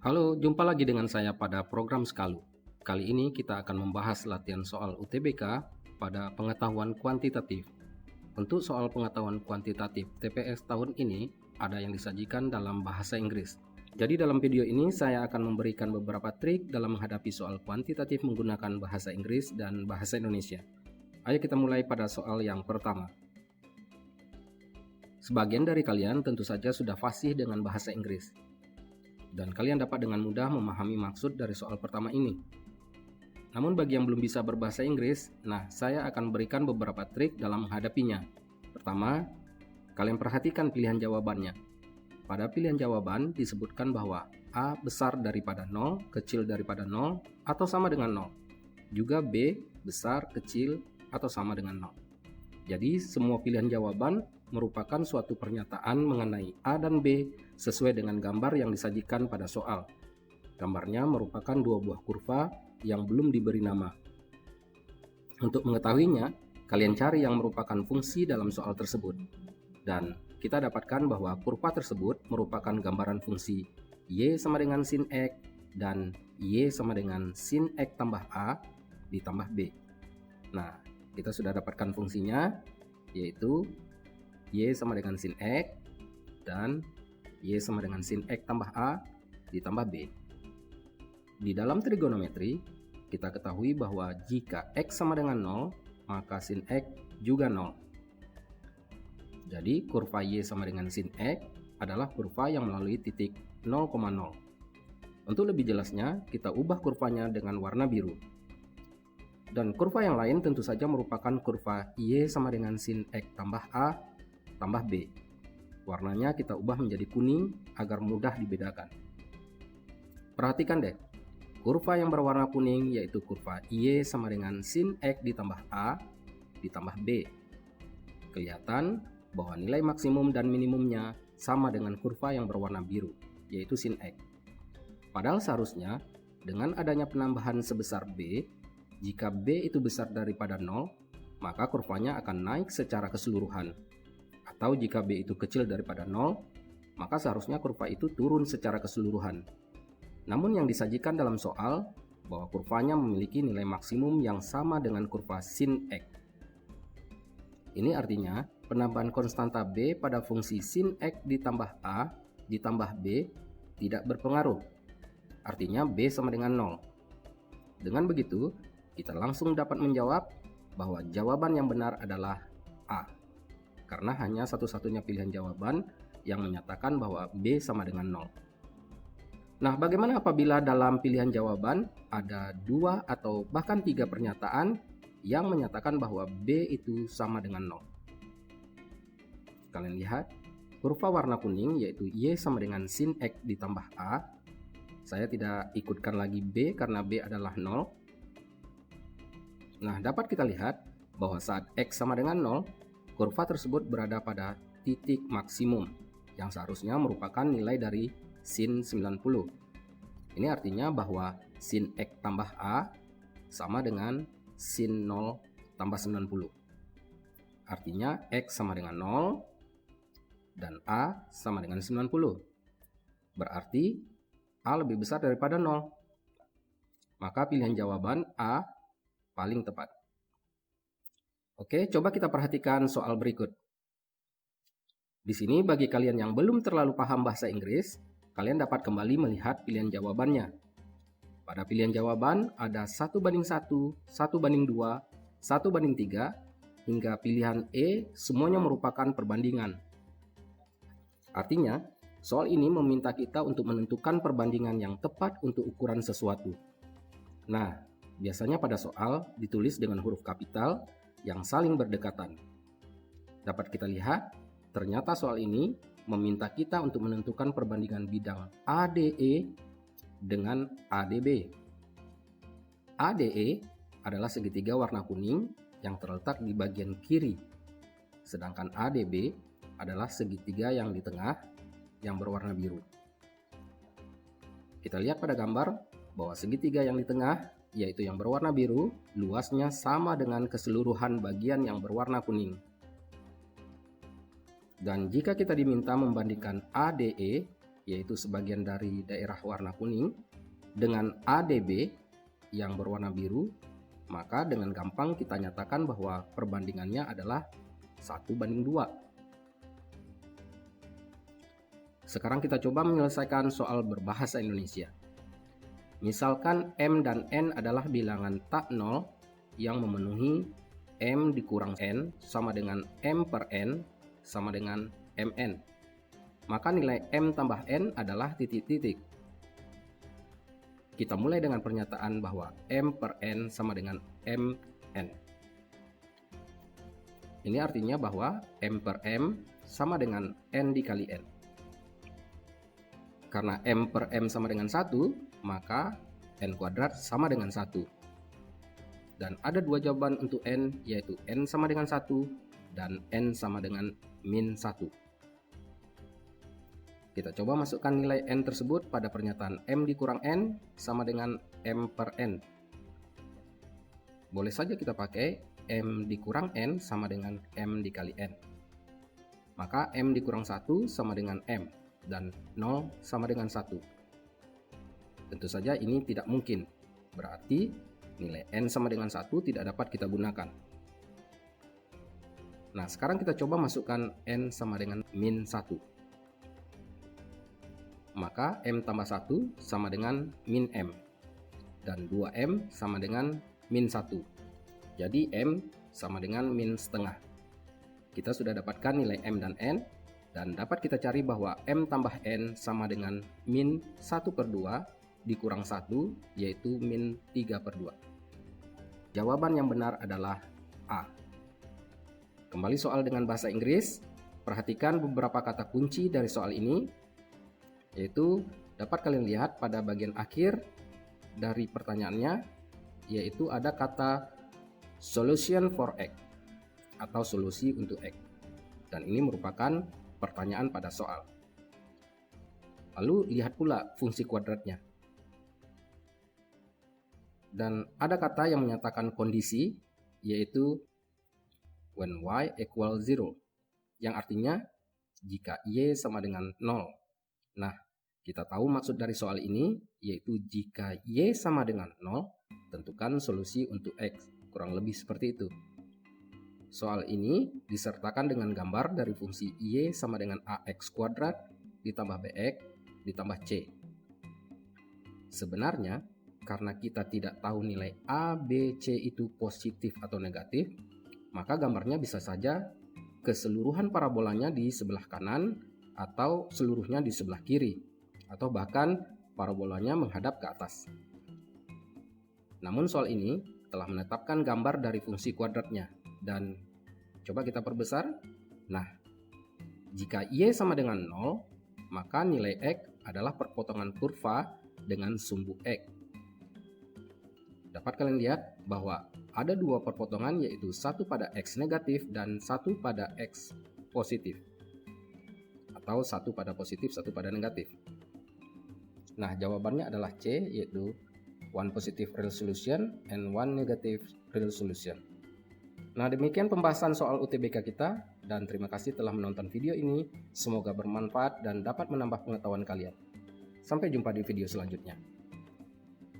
Halo, jumpa lagi dengan saya pada program Skalu. Kali ini kita akan membahas latihan soal UTBK pada pengetahuan kuantitatif. Untuk soal pengetahuan kuantitatif TPS tahun ini ada yang disajikan dalam bahasa Inggris. Jadi dalam video ini saya akan memberikan beberapa trik dalam menghadapi soal kuantitatif menggunakan bahasa Inggris dan bahasa Indonesia. Ayo kita mulai pada soal yang pertama. Sebagian dari kalian tentu saja sudah fasih dengan bahasa Inggris. Dan kalian dapat dengan mudah memahami maksud dari soal pertama ini. Namun bagi yang belum bisa berbahasa Inggris, saya akan berikan beberapa trik dalam menghadapinya. Pertama, kalian perhatikan pilihan jawabannya. Pada pilihan jawaban disebutkan bahwa A besar daripada 0, kecil daripada 0, atau sama dengan 0. Juga B besar, kecil, atau sama dengan 0. Jadi semua pilihan jawaban merupakan suatu pernyataan mengenai A dan B sesuai dengan gambar yang disajikan pada soal. Gambarnya merupakan dua buah kurva yang belum diberi nama. Untuk mengetahuinya, kalian cari yang merupakan fungsi dalam soal tersebut. Dan kita dapatkan bahwa kurva tersebut merupakan gambaran fungsi Y sama dengan sin X dan Y sama dengan sin X tambah A ditambah B. Kita sudah dapatkan fungsinya, yaitu Y sama dengan sin X dan Y sama dengan sin X tambah A ditambah B. Di dalam trigonometri, kita ketahui bahwa jika X sama dengan 0, maka sin X juga 0. Jadi kurva Y sama dengan sin X adalah kurva yang melalui titik 0,0. Untuk lebih jelasnya, kita ubah kurvanya dengan warna biru. Dan kurva yang lain tentu saja merupakan kurva Y sama dengan sin X tambah A tambah B. Warnanya kita ubah menjadi kuning agar mudah dibedakan. Perhatikan deh, kurva yang berwarna kuning yaitu kurva Y sama dengan sin X ditambah A ditambah B. Kelihatan bahwa nilai maksimum dan minimumnya sama dengan kurva yang berwarna biru, yaitu sin X. Padahal seharusnya dengan adanya penambahan sebesar B, jika B itu besar daripada 0, maka kurvanya akan naik secara keseluruhan. Atau jika B itu kecil daripada 0, maka seharusnya kurva itu turun secara keseluruhan. Namun yang disajikan dalam soal bahwa kurvanya memiliki nilai maksimum yang sama dengan kurva sin X. Ini artinya penambahan konstanta B pada fungsi sin X ditambah A ditambah B tidak berpengaruh. Artinya B sama dengan 0. Dengan begitu, kita langsung dapat menjawab bahwa jawaban yang benar adalah A. Karena hanya satu-satunya pilihan jawaban yang menyatakan bahwa B sama dengan 0. Bagaimana apabila dalam pilihan jawaban ada 2 atau bahkan 3 pernyataan yang menyatakan bahwa B itu sama dengan 0? Kalian lihat, kurva warna kuning yaitu Y sama dengan sin X ditambah A. Saya tidak ikutkan lagi B karena B adalah 0. Dapat kita lihat bahwa saat X sama dengan 0, kurva tersebut berada pada titik maksimum yang seharusnya merupakan nilai dari sin 90. Ini artinya bahwa sin X tambah A sama dengan sin 0 tambah 90. Artinya X sama dengan 0 dan A sama dengan 90. Berarti A lebih besar daripada 0. Maka pilihan jawaban A paling tepat. Oke, coba kita perhatikan soal berikut. Di sini bagi kalian yang belum terlalu paham bahasa Inggris, kalian dapat kembali melihat pilihan jawabannya. Pada pilihan jawaban ada 1:1, 1:2, 1:3, hingga pilihan E semuanya merupakan perbandingan. Artinya, soal ini meminta kita untuk menentukan perbandingan yang tepat untuk ukuran sesuatu. Biasanya pada soal ditulis dengan huruf kapital yang saling berdekatan. Dapat kita lihat, ternyata soal ini meminta kita untuk menentukan perbandingan bidang ADE dengan ADB. ADE adalah segitiga warna kuning yang terletak di bagian kiri, sedangkan ADB adalah segitiga yang di tengah yang berwarna biru. Kita lihat pada gambar bahwa segitiga yang di tengah, yaitu yang berwarna biru, luasnya sama dengan keseluruhan bagian yang berwarna kuning. Dan jika kita diminta membandingkan ADE yaitu sebagian dari daerah warna kuning, dengan ADB yang berwarna biru, maka dengan gampang kita nyatakan bahwa perbandingannya adalah 1:2. Sekarang kita coba menyelesaikan soal berbahasa Indonesia. Misalkan M dan N adalah bilangan tak nol yang memenuhi M dikurang N sama dengan M per N sama dengan Mn. Maka nilai M tambah N adalah titik-titik. Kita mulai dengan pernyataan bahwa M per N sama dengan Mn. Ini artinya bahwa M per M sama dengan N dikali N. Karena M per M sama dengan 1, maka N kuadrat sama dengan 1. Dan ada dua jawaban untuk N, yaitu N sama dengan 1 dan N sama dengan min 1. Kita coba masukkan nilai N tersebut pada pernyataan M dikurang N sama dengan M per N. Boleh saja kita pakai M dikurang N sama dengan M dikali N. Maka M dikurang 1 sama dengan M, dan 0 sama dengan 1. Tentu saja ini tidak mungkin, berarti nilai N sama dengan 1 tidak dapat kita gunakan. Nah, sekarang kita coba masukkan N sama dengan min 1. Maka M tambah 1 sama dengan min M, dan 2M sama dengan min 1. Jadi M sama dengan min setengah. Kita sudah dapatkan nilai M dan N, dan dapat kita cari bahwa M tambah N sama dengan min 1/2 dikurang 1, yaitu min 3/2. Jawaban yang benar adalah A. Kembali soal dengan bahasa Inggris, perhatikan beberapa kata kunci dari soal ini, yaitu dapat kalian lihat pada bagian akhir dari pertanyaannya, yaitu ada kata solution for X atau solusi untuk X, dan ini merupakan pertanyaan pada soal. Lalu lihat pula fungsi kuadratnya, dan ada kata yang menyatakan kondisi, yaitu when y equal 0, yang artinya jika y sama dengan 0. Nah, kita tahu maksud dari soal ini, yaitu jika y sama dengan 0, tentukan solusi untuk x, kurang lebih seperti itu. Soal ini disertakan dengan gambar dari fungsi y sama dengan ax kuadrat ditambah bx ditambah c. Sebenarnya, karena kita tidak tahu nilai a, b, c itu positif atau negatif, maka gambarnya bisa saja keseluruhan parabolanya di sebelah kanan atau seluruhnya di sebelah kiri, atau bahkan parabolanya menghadap ke atas. Namun soal ini telah menetapkan gambar dari fungsi kuadratnya, dan coba kita perbesar. Nah, jika y sama dengan 0, maka nilai x adalah perpotongan kurva dengan sumbu x. Dapat kalian lihat bahwa ada dua perpotongan, yaitu satu pada x negatif dan satu pada x positif, atau satu pada positif, satu pada negatif. Nah, jawabannya adalah C, yaitu one positive real solution and one negative real solution. Nah, demikian pembahasan soal UTBK kita, dan terima kasih telah menonton video ini. Semoga bermanfaat dan dapat menambah pengetahuan kalian. Sampai jumpa di video selanjutnya.